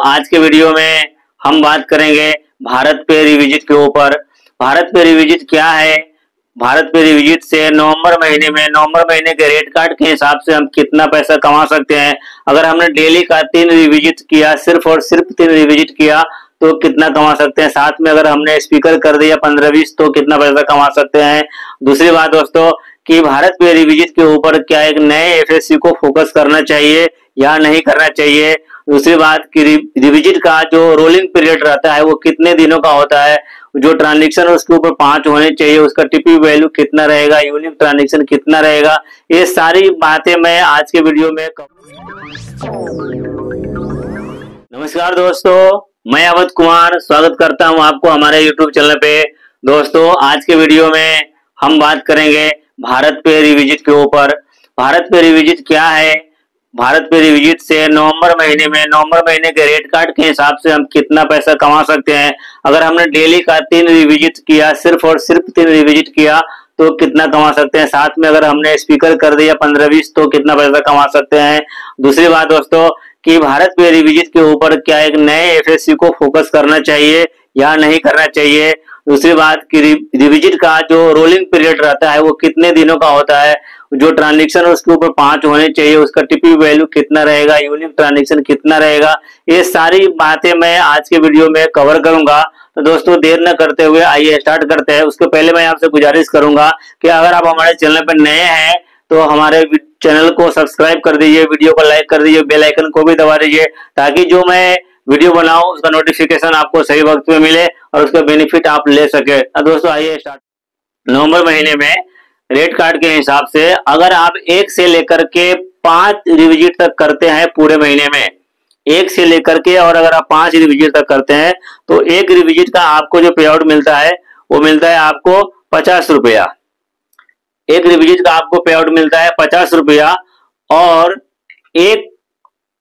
आज के वीडियो में हम बात करेंगे भारत पे रिविजिट के ऊपर। भारत पे रिविजिट क्या है, भारत पे रिविजिट से नवंबर महीने के रेट कार्ड के हिसाब से हम कितना पैसा कमा सकते हैं। अगर हमने डेली का 3 रिविजिट किया, सिर्फ और सिर्फ 3 रिविजिट किया तो कितना कमा सकते हैं। साथ में अगर हमने स्पीकर कर दिया 15-20 तो कितना पैसा कमा सकते हैं। दूसरी बात दोस्तों कि भारत पे रिविजिट के ऊपर क्या एक नए एफएससी को फोकस करना चाहिए या नहीं करना चाहिए। दूसरी बात कि रिविजिट का जो रोलिंग पीरियड रहता है वो कितने दिनों का होता है, जो ट्रांजेक्शन उसके ऊपर 5 होने चाहिए, उसका टीपी वैल्यू कितना रहेगा, यूनिक ट्रांजेक्शन कितना रहेगा, ये सारी बातें मैं आज के वीडियो में नमस्कार दोस्तों, मैं अवध कुमार स्वागत करता हूं आपको हमारे यूट्यूब चैनल पे। दोस्तों आज के वीडियो में हम बात करेंगे भारत पे रिविजिट के ऊपर। भारत पे रिविजिट क्या है, भारत पे रिविजिट से नवंबर महीने के रेट कार्ड के हिसाब से हम कितना पैसा कमा सकते हैं। अगर हमने डेली का 3 रिविजिट किया, सिर्फ और सिर्फ 3 रिविजिट किया तो कितना कमा सकते हैं। साथ में अगर हमने स्पीकर कर दिया 15-20 तो कितना पैसा कमा सकते हैं। दूसरी बात दोस्तों कि भारत पे रिविजिट के ऊपर क्या एक नए एफएससी को फोकस करना चाहिए या नहीं करना चाहिए। दूसरी बात कि रिविजिट का जो रोलिंग पीरियड रहता है वो कितने दिनों का होता है, जो ट्रांजेक्शन उसके ऊपर 5 होने चाहिए, उसका टीपी वैल्यू कितना रहेगा, यूनिक ट्रांजेक्शन कितना रहेगा, ये सारी बातें मैं आज के वीडियो में कवर करूंगा। तो दोस्तों देर न करते हुए आइए स्टार्ट करते हैं। उसके पहले मैं आपसे गुजारिश करूंगा कि अगर आप हमारे चैनल पर नए हैं तो हमारे चैनल को सब्सक्राइब कर दीजिए, वीडियो को लाइक कर दीजिए, बेल आइकन को भी दबा दीजिए ताकि जो मैं वीडियो बनाऊं उसका नोटिफिकेशन आपको सही वक्त में मिले और उसका बेनिफिट आप ले सके। दोस्तों आइए स्टार्ट। नवंबर महीने में रेट कार्ड के हिसाब से अगर आप 1 से लेकर के 5 रिविजिट तक करते हैं पूरे महीने में, 1 से लेकर के और अगर आप 5 रिविजिट तक करते हैं तो एक रिविजिट का आपको जो पे आउट मिलता है वो मिलता है आपको 50 रुपया। एक रिविजिट का आपको पे आउट मिलता है 50 रुपया और एक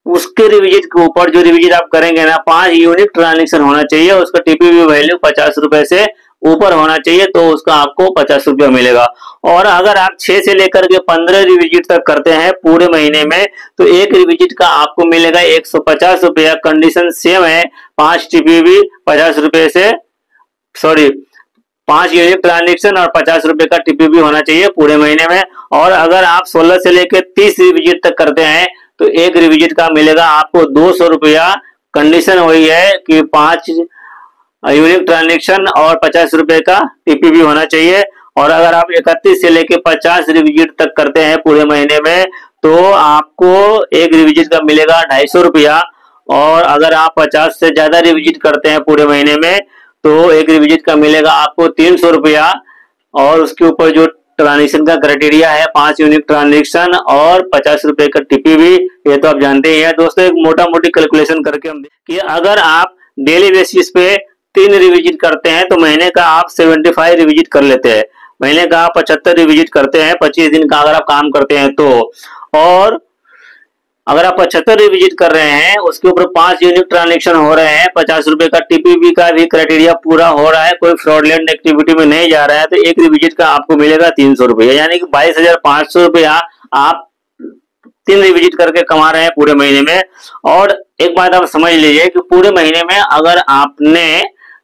उसके रिविजिट के ऊपर जो रिविजिट आप करेंगे ना 5 यूनिक ट्रांजेक्शन होना चाहिए, उसका टीपीवी वैल्यू 50 रुपए से ऊपर होना चाहिए तो उसका आपको 50 रुपया मिलेगा। और अगर आप 6 से लेकर के 15 रिविजिट तक करते हैं पूरे महीने में तो एक रिविजिट का आपको मिलेगा 150 रुपया। कंडीशन सेम है, 5 टीपीवी 50 रुपए से 5 यूनिक ट्रांजेक्शन और 50 रुपए का टीपीवी होना चाहिए पूरे महीने में। और अगर आप 16 से लेकर 30 रिविजिट तक करते हैं तो एक रिविजिट का मिलेगा आपको 200 रुपया। कंडीशन वही है कि 5 यूनिक ट्रांजेक्शन और 50 रुपए का टीपीवी होना चाहिए। और अगर आप 31 से लेके 50 रिविजिट तक करते हैं पूरे महीने में तो आपको एक रिविजिट का मिलेगा 250 रुपया। और अगर आप 50 से ज्यादा रिविजिट करते हैं पूरे महीने में तो एक रिविजिट का मिलेगा आपको 300 रुपया। और उसके ऊपर जो ट्रांजेक्शन का क्राइटेरिया है 5 यूनिक ट्रांजेक्शन और 50 रुपए का टीपीवी, ये तो आप जानते ही हैं। दोस्तों एक मोटा मोटी कैलकुलेशन करके हम कि अगर आप डेली बेसिस पे 3 रिविजिट करते हैं तो महीने का आप 75 रिविजिट कर लेते हैं, महीने का आप 75 रिविजिट करते हैं 25 दिन का अगर आप काम करते हैं तो। और अगर आप 75 रिविजिट कर रहे हैं उसके ऊपर 5 यूनिक ट्रांजेक्शन हो रहे हैं, 50 रुपए का टीपीवी का भी क्राइटेरिया पूरा हो रहा है, कोई फ्रॉडलेंट एक्टिविटी में नहीं जा रहा है तो एक रिविजिट का आपको मिलेगा 300 रुपया, यानी कि 22,500 रुपया आप 3 रिविजिट करके कमा रहे हैं पूरे महीने में। और एक बात आप समझ लीजिए कि पूरे महीने में अगर आपने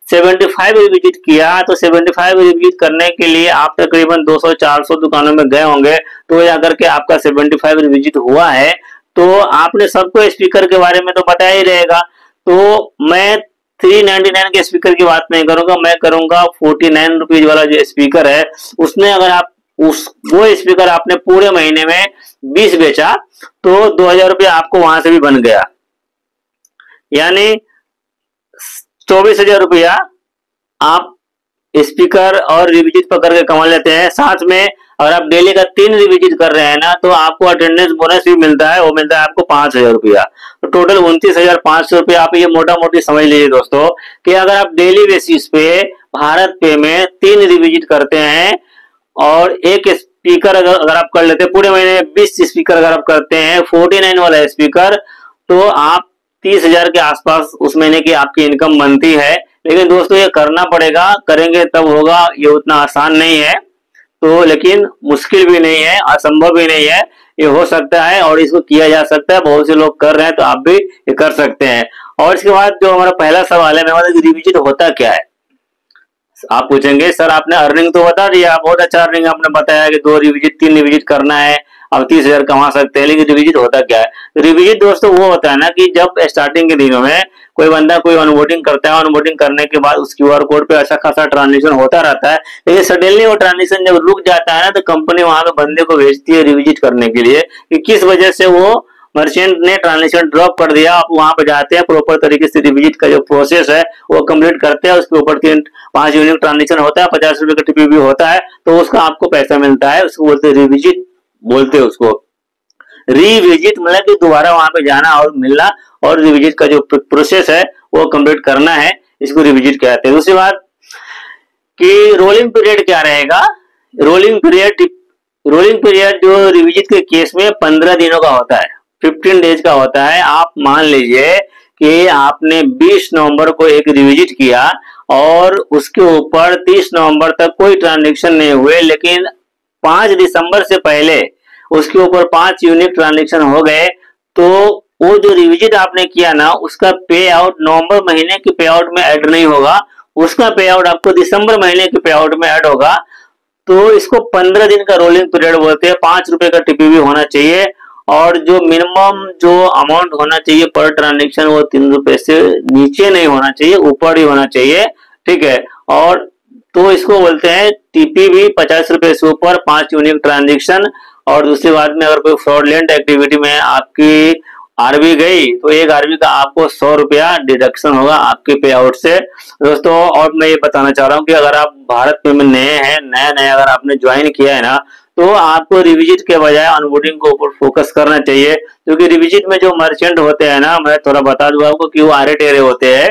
75 रिविजिट किया तो 75 रिविजिट करने के लिए आप तकरीबन 200-400 दुकानों में गए होंगे तो अगर के आपका 75 रिविजिट हुआ है तो आपने सबको स्पीकर के बारे में तो बताया ही रहेगा। तो मैं 399 के स्पीकर की बात नहीं करूंगा, मैं करूंगा 49 रुपीज वाला जो स्पीकर है उसमें अगर आप वो स्पीकर आपने पूरे महीने में 20 बेचा तो 2000 रुपया आपको वहां से भी बन गया, यानी 24,000 रुपया आप स्पीकर और रिविजिट पकड़ के कमा लेते हैं। साथ में अगर आप डेली का 3 रिविजिट कर रहे हैं ना तो आपको अटेंडेंस बोनस भी मिलता है, वो मिलता है आपको 5,000 रुपया, तो टोटल 29,500 रुपया। आप ये मोटा मोटी समझ लीजिए दोस्तों कि अगर आप डेली बेसिस पे भारत पे में 3 रिविजिट करते हैं और एक स्पीकर अगर आप कर लेते हैं पूरे महीने में 20 स्पीकर अगर आप करते हैं 49 वाला स्पीकर तो आप 30,000 के आसपास उस महीने की आपकी इनकम बनती है। लेकिन दोस्तों ये करना पड़ेगा, करेंगे तब होगा, ये उतना आसान नहीं है तो, लेकिन मुश्किल भी नहीं है, असंभव भी नहीं है, ये हो सकता है और इसको किया जा सकता है। बहुत से लोग कर रहे हैं तो आप भी ये कर सकते हैं। और इसके बाद जो हमारा पहला सवाल है, मैं रिविजिट होता क्या है। आप पूछेंगे सर आपने अर्निंग तो बता दिया, बहुत अच्छा अर्निंग आपने बताया कि 2 रिविजिट 3 रिविजिट करना है, अब 30,000 कमा सकते हैं, लेकिन रिविजिट होता क्या है। रिविजिट दोस्तों वो होता है ना कि जब स्टार्टिंग के दिनों में कोई बंदा कोई ऑनबोर्डिंग करता है, ऑनबोर्डिंग करने के बाद उस क्यूआर कोड पे अच्छा खासा ट्रांजेक्शन होता रहता है, लेकिन सडनली वो ट्रांजेक्शन जब रुक जाता है ना, तो कंपनी वहां पे बंदे को भेजती है रिविजिट करने के लिए कि किस वजह से वो मर्चेंट ने ट्रांजेक्शन ड्रॉप कर दिया। आप वहां पे जाते हैं, प्रॉपर तरीके से रिविजिट का जो प्रोसेस है वो कंप्लीट करते हैं, उसके ऊपर 5 यूनिक ट्रांजेक्शन होता है, 50 रुपए का टीपीबी होता है, तो उसका आपको पैसा मिलता है, उसको बोलते हैं रिविजिट, बोलते हैं उसको रिविजिट, मतलब कि दोबारा वहां पे जाना और मिलना, और रिविजिट का जो प्रोसेस है वो कंप्लीट करना है, इसको रिविजिट कहते हैं। दूसरी बात कि रोलिंग पीरियड क्या रहेगा। रोलिंग पीरियड जो रिविजिट के केस में 15 दिनों का होता है, 15 डेज का होता है। आप मान लीजिए कि आपने 20 नवंबर को एक रिविजिट किया और उसके ऊपर 30 नवंबर तक कोई ट्रांजेक्शन नहीं हुए, लेकिन 5 दिसंबर से पहले उसके ऊपर 5 यूनिक ट्रांजेक्शन हो गए, तो वो जो रिविजिट आपने किया ना, उसका पे आउट नवंबर महीने के पे आउट में ऐड नहीं होगा, उसका पे आउट आपको दिसंबर महीने के पे आउट में ऐड होगा। तो इसको 15 दिन का रोलिंग पीरियड बोलते हैं। 5 रुपए का टीपीबी होना चाहिए, और जो मिनिमम जो अमाउंट होना चाहिए पर ट्रांजेक्शन वो 3 रुपए से नीचे नहीं होना चाहिए, ऊपर ही होना चाहिए, ठीक है। और तो इसको बोलते हैं टीपीबी 50 रुपए से ऊपर 5 यूनिक ट्रांजेक्शन। और दूसरी बात में अगर कोई फ्रॉडलेंट एक्टिविटी में आपकी आरबी गई तो एक आरबी का आपको 100 रुपया डिडक्शन होगा आपके पे आउट से दोस्तों। और मैं ये बताना चाह रहा हूँ कि अगर आप भारत में नए हैं, नया अगर आपने ज्वाइन किया है ना, तो आपको रिविजिट के बजाय ऑनबोर्डिंग को ऊपर फोकस करना चाहिए, क्योंकि रिविजिट में जो मर्चेंट होते हैं ना, मैं थोड़ा बता दूं आपको कि वो आरे टेरे होते हैं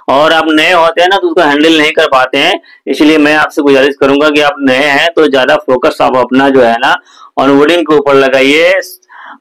और आप नए होते हैं ना, तो उसको हैंडल नहीं कर पाते हैं। इसलिए मैं आपसे गुजारिश करूंगा कि आप नए हैं तो ज्यादा फोकस आप अपना जो है ना ऑनबोर्डिंग के ऊपर लगाइए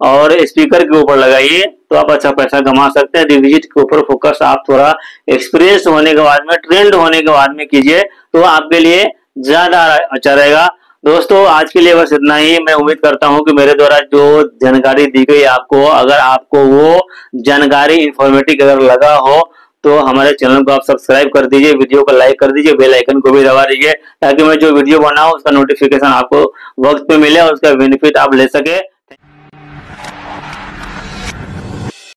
और स्पीकर के ऊपर लगाइए, तो आप अच्छा पैसा कमा सकते हैं। रिविजिट के ऊपर फोकस आप थोड़ा एक्सपीरियंस होने के बाद में, ट्रेंड होने के बाद में कीजिए, तो आपके लिए ज्यादा अच्छा रहेगा। दोस्तों आज के लिए बस इतना ही। मैं उम्मीद करता हूं कि मेरे द्वारा जो जानकारी दी गई आपको, अगर आपको वो जानकारी इंफॉर्मेटिव अगर लगा हो तो हमारे चैनल को आप सब्सक्राइब कर दीजिए, वीडियो को लाइक कर दीजिए, बेल आइकन को भी दबा दीजिए, ताकि मैं जो वीडियो बनाऊं उसका नोटिफिकेशन आपको वक्त पे मिले और उसका बेनिफिट आप ले सके।